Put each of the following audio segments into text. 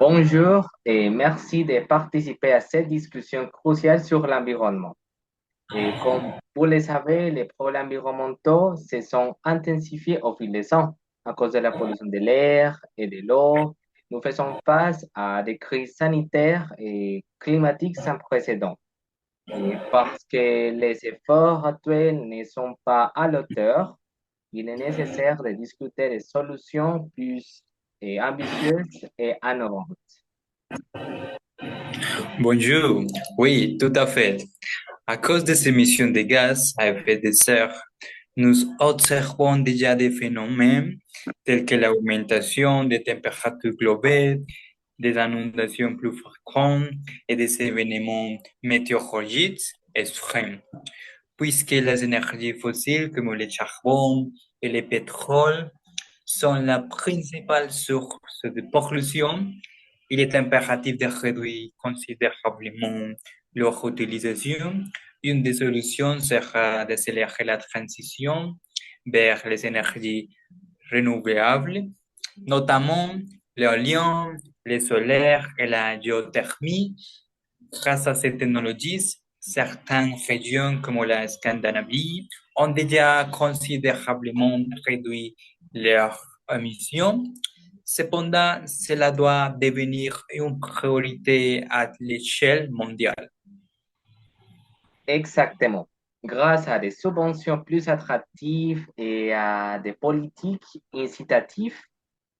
Bonjour et merci de participer à cette discussion cruciale sur l'environnement. Et comme vous le savez, les problèmes environnementaux se sont intensifiés au fil des ans à cause de la pollution de l'air et de l'eau. Nous faisons face à des crises sanitaires et climatiques sans précédent. Et parce que les efforts actuels ne sont pas à l'auteur, il est nécessaire de discuter des solutions plus ambitieuses et innovantes. Bonjour, oui, tout à fait. À cause des émissions de gaz à effet de serre, nous observons déjà des phénomènes tels que l'augmentation des températures globales, des inondations plus fréquentes et des événements météorologiques extrêmes, puisque les énergies fossiles comme le charbon et le pétrole sont la principale source de pollution. Il est impératif de réduire considérablement leur utilisation. Une des solutions sera d'accélérer la transition vers les énergies renouvelables, notamment l'éolien, le solaire et la géothermie. Grâce à ces technologies, certaines régions comme la Scandinavie ont déjà considérablement réduit leurs émissions. Cependant, cela doit devenir une priorité à l'échelle mondiale. Exactement. Grâce à des subventions plus attractives et à des politiques incitatives,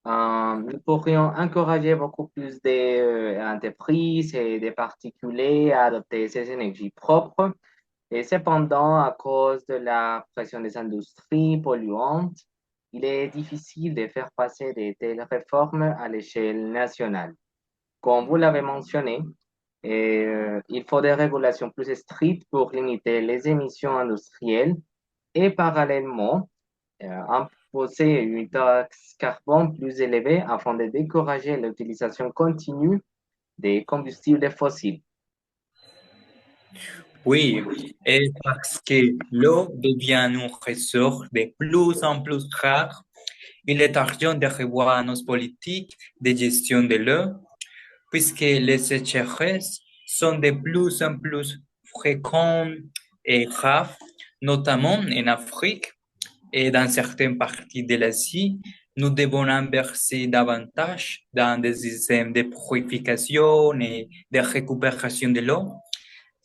nous pourrions encourager beaucoup plus d'entreprises et de particuliers à adopter ces énergies propres. Et cependant, à cause de la pression des industries polluantes, il est difficile de faire passer de telles réformes à l'échelle nationale. Comme vous l'avez mentionné, il faut des régulations plus strictes pour limiter les émissions industrielles et parallèlement imposer une taxe carbone plus élevée afin de décourager l'utilisation continue des combustibles fossiles. Oui, et parce que l'eau devient un ressource de plus en plus rare, il est urgent de revoir nos politiques de gestion de l'eau, puisque les sécheresses sont de plus en plus fréquentes et graves, notamment en Afrique et dans certaines parties de l'Asie. Nous devons inverser davantage dans des systèmes de purification et de récupération de l'eau.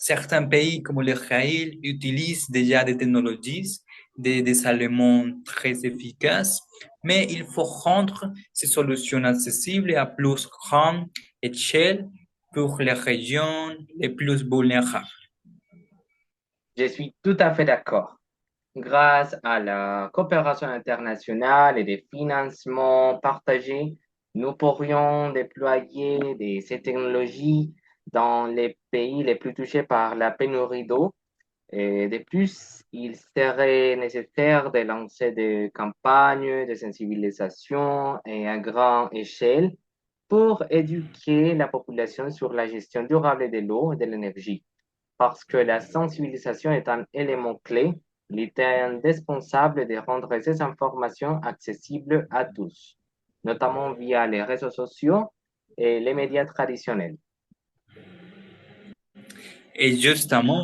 Certains pays comme l'Israël utilisent déjà des technologies de dessalement très efficaces, mais il faut rendre ces solutions accessibles à plus grande échelle pour les régions les plus vulnérables. Je suis tout à fait d'accord. Grâce à la coopération internationale et des financements partagés, nous pourrions déployer ces technologies dans les pays les plus touchés par la pénurie d'eau. Et de plus, il serait nécessaire de lancer des campagnes de sensibilisation et à grande échelle pour éduquer la population sur la gestion durable de l'eau et de l'énergie parce que la sensibilisation est un élément clé. Il est indispensable de rendre ces informations accessibles à tous, notamment via les réseaux sociaux et les médias traditionnels. Et justement,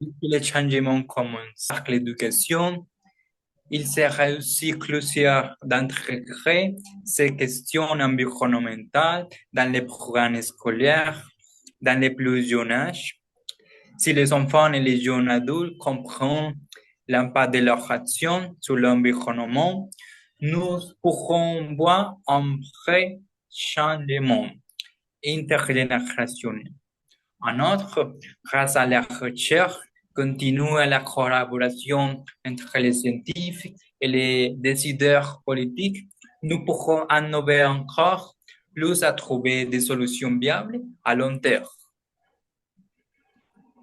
puisque les changements commencent par l'éducation, il sera aussi crucial d'intégrer ces questions environnementales dans les programmes scolaires, dans les plus jeunes âges. Si les enfants et les jeunes adultes comprennent l'impact de leur action sur l'environnement, nous pourrons voir un vrai changement intergénérationnel. En outre, grâce à la recherche continue et la collaboration entre les scientifiques et les décideurs politiques, nous pourrons innover encore plus à trouver des solutions viables à long terme.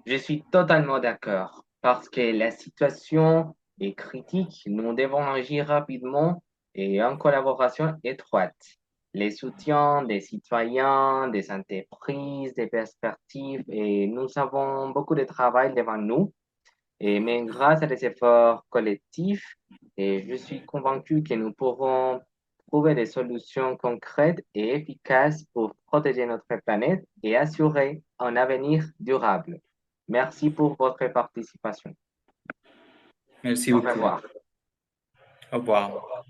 Je suis totalement d'accord parce que la situation est critique. Nous devons agir rapidement et en collaboration étroite. Les soutiens des citoyens, des entreprises, des perspectives et nous avons beaucoup de travail devant nous. Mais grâce à des efforts collectifs, et je suis convaincu que nous pourrons trouver des solutions concrètes et efficaces pour protéger notre planète et assurer un avenir durable. Merci pour votre participation. Merci Au beaucoup. revoir. Au revoir.